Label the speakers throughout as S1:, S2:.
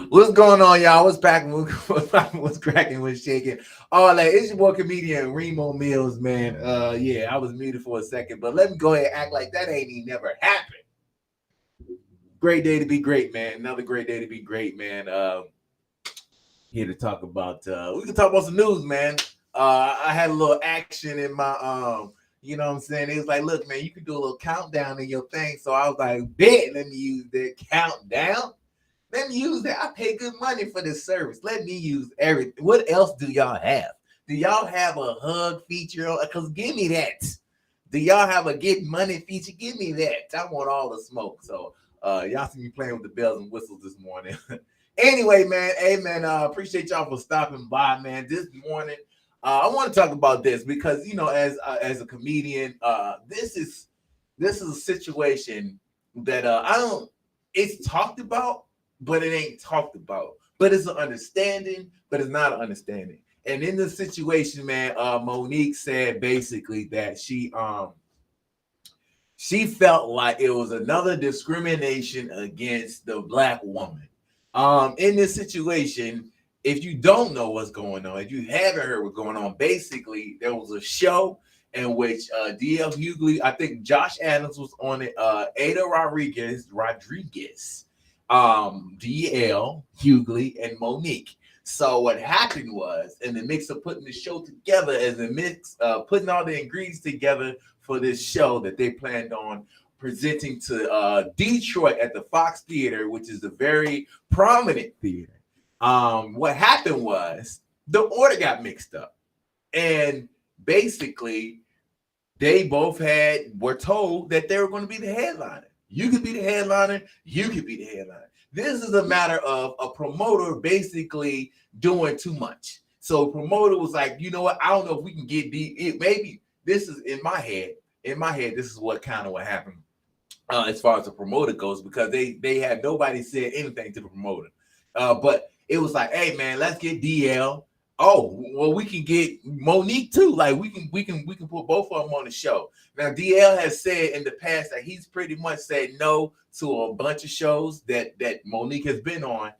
S1: What's going on, y'all? What's back? What's cracking? What's shaking? All that. It's your boy comedian Remo Mills, man. Yeah, I was muted for a second, but let me go ahead and act like that ain't even never happened. Great day to be great, man. Another great day to be great, man. Here to talk about. We can talk about some news, man. I had a little action in my you know what I'm saying? It was like, look, man, you can do a little countdown in your thing. So I was like, bet, let me use that countdown. Let me use that. I pay good money for this service. Let me use everything. What else do y'all have? Do y'all have a hug feature? Because give me that. Do y'all have a get money feature? Give me that. I want all the smoke. So y'all see me playing with the bells and whistles this morning. Anyway, man, hey man, appreciate y'all for stopping by, man. This morning, I want to talk about this because as a comedian, this is a situation that I don't. It's talked about, but it ain't talked about. But it's an understanding, but it's not an understanding. And in the situation, man, Monique said basically that she felt like it was another discrimination against the black woman. In this situation, if you don't know what's going on, if you haven't heard what's going on, basically there was a show in which D.L. Hughley, I think Josh Adams was on it, Ada Rodriguez, D.L. Hughley, and Monique. So what happened was, in the mix of putting the show together, as a mix, putting all the ingredients together for this show that they planned on presenting to Detroit at the Fox Theater, which is a very prominent theater. What happened was the order got mixed up, and basically they both were told that they were going to be the headliner. You could be the headliner. You could be the headliner. This is a matter of a promoter basically doing too much. So promoter was like, you know what? I don't know if we can get maybe this is in my head. In my head, this is what happened as far as the promoter goes, because they had nobody said anything to the promoter. But it was like, hey man, let's get DL. Oh, well, we can get Monique too. Like we can put both of them on the show. Now DL has said in the past that he's pretty much said no to a bunch of shows that Monique has been on.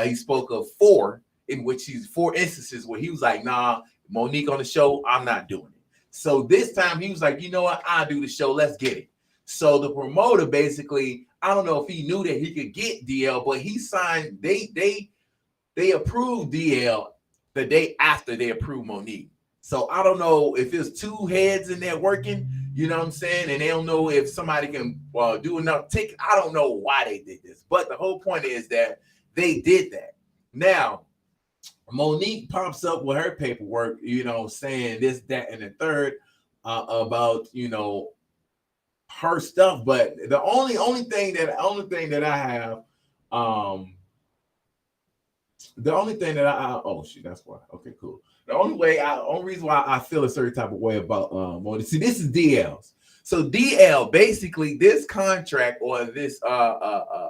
S1: He spoke of four instances where he was like, nah, Monique on the show, I'm not doing it. So this time he was like, you know what, I'll do the show. Let's get it. So the promoter basically, I don't know if he knew that he could get DL, but he signed. They approved DL the day after they approved Monique. So I don't know if it's two heads in there working, you know what I'm saying, and they don't know if somebody can do enough ticket. I don't know why they did this, but the whole point is that they did that. Now, Monique pops up with her paperwork, saying this, that, and the third about her stuff. But the only thing that I have, the only thing that oh shit, that's why. Okay, cool. The only reason why I feel a certain type of way about Monique. See, this is DL's. So DL basically this contract or this I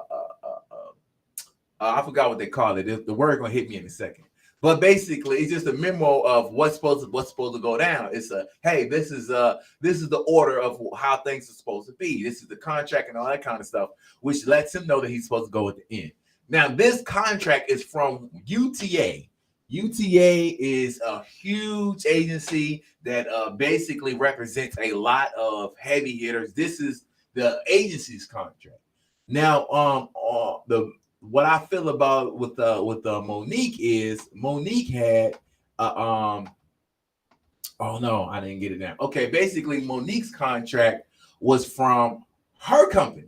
S1: forgot what they call it. The word gonna hit me in a second. But basically, it's just a memo of what's supposed to go down. It's hey, this is the order of how things are supposed to be. This is the contract and all that kind of stuff, which lets him know that he's supposed to go at the end. Now, this contract is from UTA. UTA is a huge agency that basically represents a lot of heavy hitters. This is the agency's contract. Now, the what I feel about with Monique is Monique had oh no, I didn't get it down. Okay, basically Monique's contract was from her company.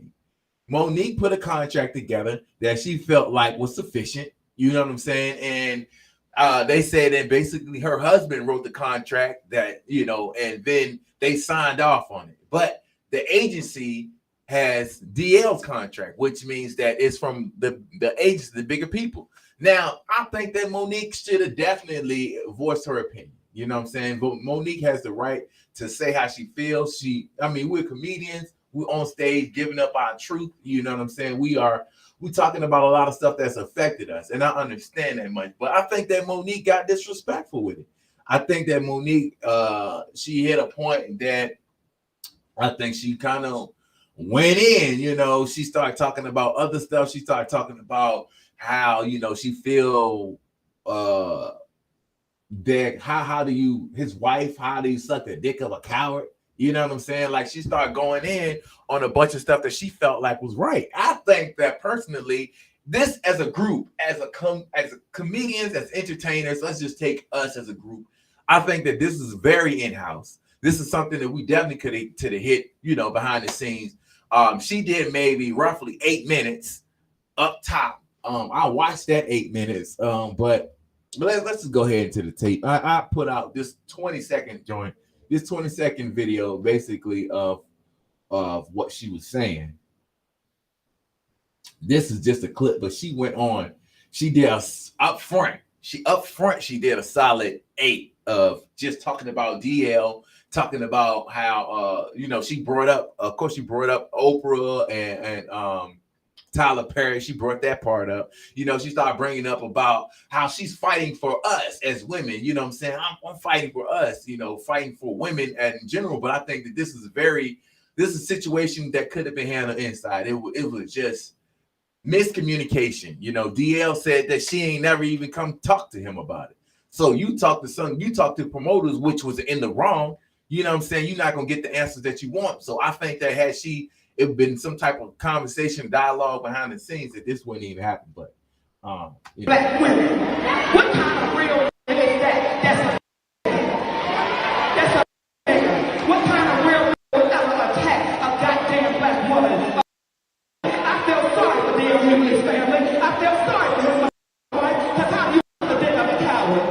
S1: Monique put a contract together that she felt like was sufficient. You know what I'm saying? And they said that basically her husband wrote the contract that, and then they signed off on it. But the agency has DL's contract, which means that it's from the agency, the bigger people. Now, I think that Monique should have definitely voiced her opinion. You know what I'm saying? But Monique has the right to say how she feels. We're comedians. We're on stage giving up our truth. You know what I'm saying? We're talking about a lot of stuff that's affected us. And I understand that much. But I think that Monique got disrespectful with it. I think that Monique, she hit a point that I think she kind of went in. She started talking about other stuff. She started talking about how she feel that how do you his wife, how do you suck the dick of a coward? You know what I'm saying? Like, she started going in on a bunch of stuff that she felt like was right. I think that personally, this as a group, as comedians, as entertainers, let's just take us as a group. I think that this is very in-house. This is something that we definitely could have hit, behind the scenes. She did maybe roughly 8 minutes up top. I watched that 8 minutes. But let's just go ahead into the tape. I put out this 20-second joint, this 20-second video, basically of what she was saying. This is just a clip, but she went on. She did up front. She did a solid 8 of just talking about DL, talking about how she brought up, of course, she brought up Oprah and Tyler Perry. She brought that part up. She started bringing up about how she's fighting for us as women. You know what I'm saying? I'm fighting for us, fighting for women in general. But I think that this is a situation that could have been handled inside. It was just miscommunication. DL said that she ain't never even come talk to him about it. So you talk to promoters, which was in the wrong. You know what I'm saying? You're not gonna get the answers that you want. So I think that had it been some type of conversation, dialogue behind the scenes, that this wouldn't even happen. But
S2: Black women, what kind of real is that? That's a what kind of real would ever attack a goddamn black woman? I feel sorry for the Hughley's family. I feel sorry for his wife, because how you the dick of a coward.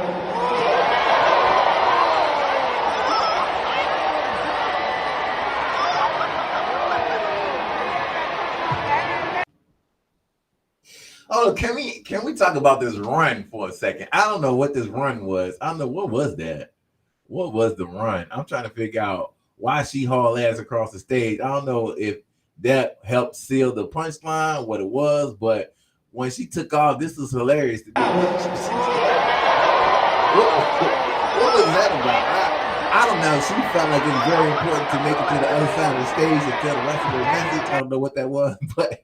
S1: Oh, can we talk about this run for a second? I don't know what this run was. I don't know what was that. What was the run? I'm trying to figure out why she hauled ass across the stage. I don't know if that helped seal the punchline, what it was, but when she took off, this was hilarious. What was that about? I don't know. She felt like it was very important to make it to the other side of the stage and tell the rest of her message. I don't know what that was, but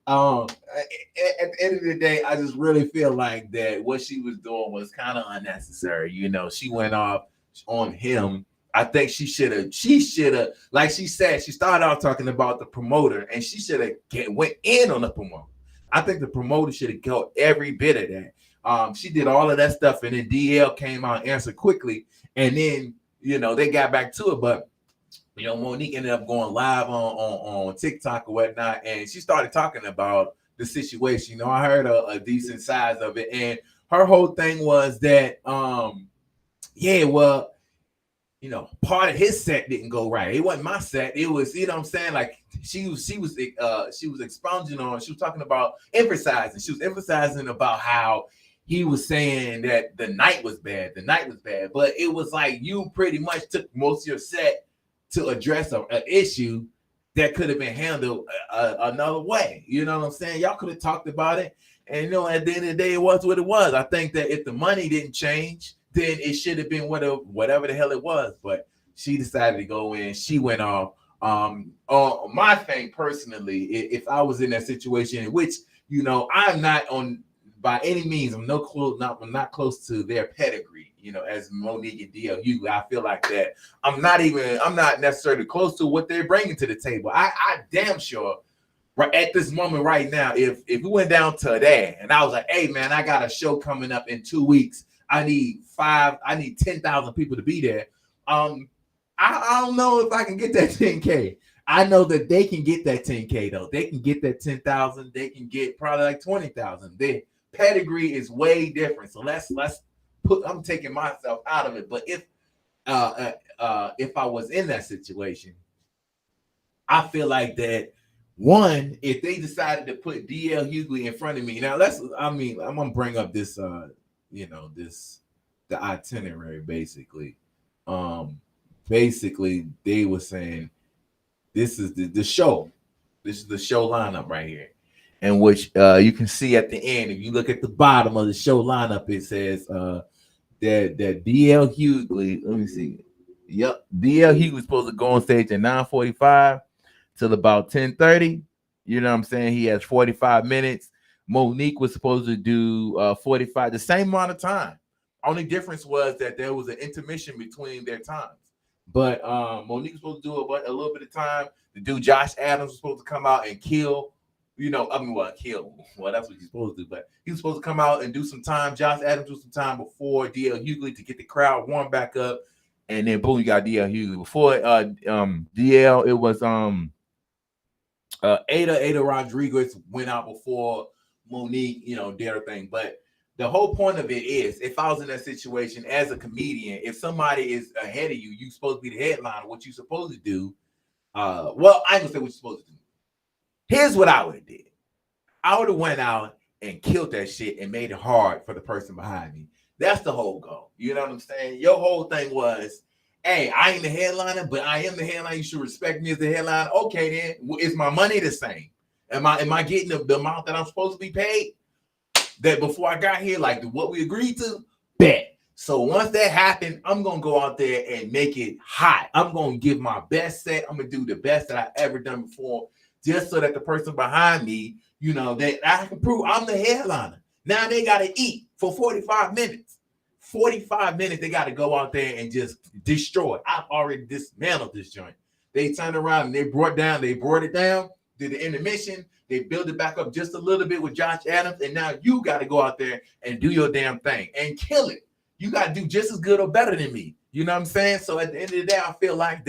S1: at the end of the day, I just really feel like that what she was doing was kind of unnecessary. She went off on him. I think she should have, like she said, she started out talking about the promoter, and she should have went in on the promoter. I think the promoter should have got every bit of that. She did all of that stuff, and then DL came out and answered quickly, and then they got back to it. But Monique ended up going live on TikTok or whatnot, and she started talking about the situation. I heard a decent size of it, and her whole thing was that, part of his set didn't go right. It wasn't my set. It was, what I'm saying? Like, she was expounding on. She was talking about emphasizing. She was emphasizing about how he was saying that the night was bad. The night was bad, but it was like you pretty much took most of your set to address an issue that could have been handled another way. You know what I'm saying? Y'all could have talked about it, and at the end of the day, it was what it was. I think that if the money didn't change, then it should have been whatever the hell it was. But she decided to go in. She went off. My thing personally, if I was in that situation, in which I'm not on by any means, I'm not close to their pedigree. As Monique and D.L. Hughley, I feel like that I'm not necessarily close to what they're bringing to the table. I damn sure right at this moment right now, if we went down to that and I was like, hey man, I got a show coming up in 2 weeks. I need 10,000 people to be there. I don't know if I can get that 10K. I know that they can get that 10K though. They can get that 10,000. They can get probably like 20,000. Their pedigree is way different. So I'm taking myself out of it. But if I was in that situation, I feel like that one, if they decided to put D.L. Hughley in front of me, now I'm gonna bring up this the itinerary basically. Basically they were saying this is the show. This is the show lineup right here. In which you can see at the end, if you look at the bottom of the show lineup, it says that D.L. Hughley, let me see. Yep, D.L. Hughley was supposed to go on stage at 9:45. till about 10:30. You know what I'm saying? He has 45 minutes. Monique was supposed to do 45, the same amount of time. Only difference was that there was an intermission between their times. But Monique was supposed to do a little bit of time. The dude Josh Adams was supposed to come out and kill. Kill. Well, that's what he's supposed to do. But he was supposed to come out and do some time. Josh Adams do some time before D.L. Hughley to get the crowd warmed back up. And then boom, you got D.L. Hughley. Before D.L., it was Ada Rodriguez went out before Monique, did her thing. But the whole point of it is, if I was in that situation as a comedian, if somebody is ahead of you, you're supposed to be the headliner. What you're supposed to do, I ain't gonna say what you're supposed to do. Here's what I would have did. I would have went out and killed that shit and made it hard for the person behind me. That's the whole goal. You know what I'm saying? Your whole thing was, hey, I ain't the headliner, but I am the headliner. You should respect me as the headliner. Okay, then is my money the same? Am I getting the amount that I'm supposed to be paid? That before I got here, like what we agreed to? Bet. So once that happened, I'm gonna go out there and make it hot. I'm gonna give my best set. I'm gonna do the best that I ever done before, just so that the person behind me, that I can prove I'm the headliner. Now they gotta eat for 45 minutes. 45 minutes, they got to go out there and just destroy it. I've already dismantled this joint. They turned around and they brought it down, did the intermission, they built it back up just a little bit with Josh Adams, and now you got to go out there and do your damn thing and kill it. You got to do just as good or better than me. You know what I'm saying? So at the end of the day, I feel like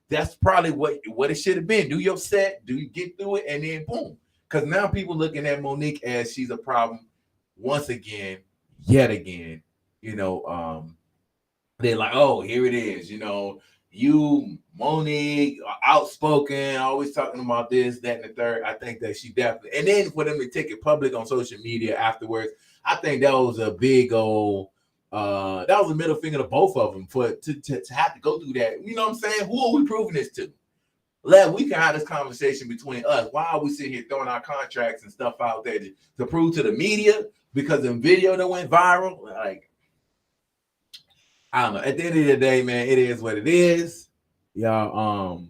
S1: that's probably what it should have been. Do your set, get through it, and then boom. Because now people looking at Monique as she's a problem once again, yet again. They're like, oh, here it is. You, Monique, are outspoken, always talking about this, that, and the third. I think that she definitely, and then for them to take it public on social media afterwards, I think that was a big old, that was a middle finger to both of them to have to go through that. You know what I'm saying? Who are we proving this to? We can have this conversation between us. Why are we sitting here throwing our contracts and stuff out there to prove to the media because the video that went viral? Like, I don't know. At the end of the day, man, it is what it is. Y'all,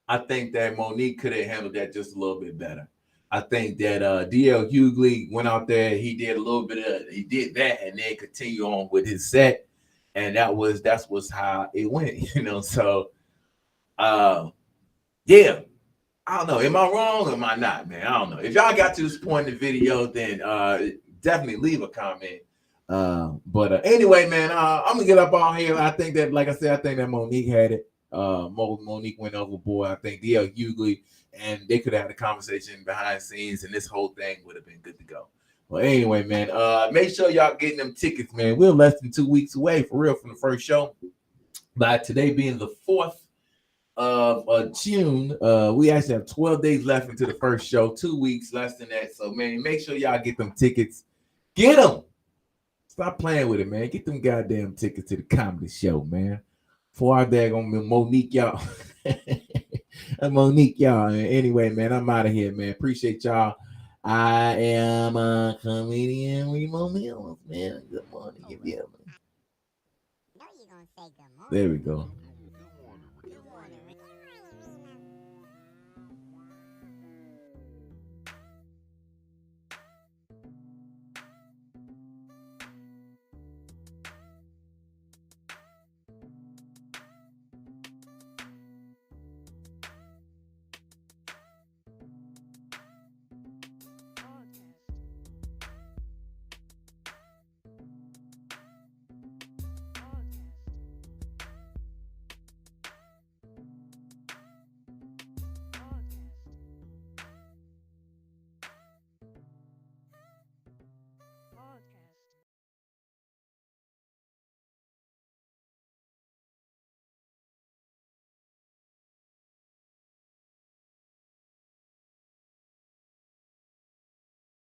S1: I think that Monique could have handled that just a little bit better. I think that D.L. Hughley went out there, he did that, and then continued on with his set. And that's how it went, So yeah. I don't know. Am I wrong or am I not, man? I don't know. If y'all got to this point in the video, then definitely leave a comment. But anyway, man, I'm gonna get up on here. I think that, like I said, I think that Monique had it. Monique went overboard. I think D.L. Hughley, and they could have had a conversation behind the scenes, and this whole thing would have been good to go. Well, anyway, man, make sure y'all getting them tickets, man. We're less than 2 weeks away, for real, from the first show. By today being the 4th of June, we actually have 12 days left into the first show. 2 weeks less than that. So, man, make sure y'all get them tickets. Get them. Stop playing with it, man. Get them goddamn tickets to the comedy show, man. For our daggone Monique, y'all. Monique, y'all. Anyway, man, I'm out of here, man. Appreciate y'all. I am a comedian, Remo Mills, man. Good morning, you feel me? There we go.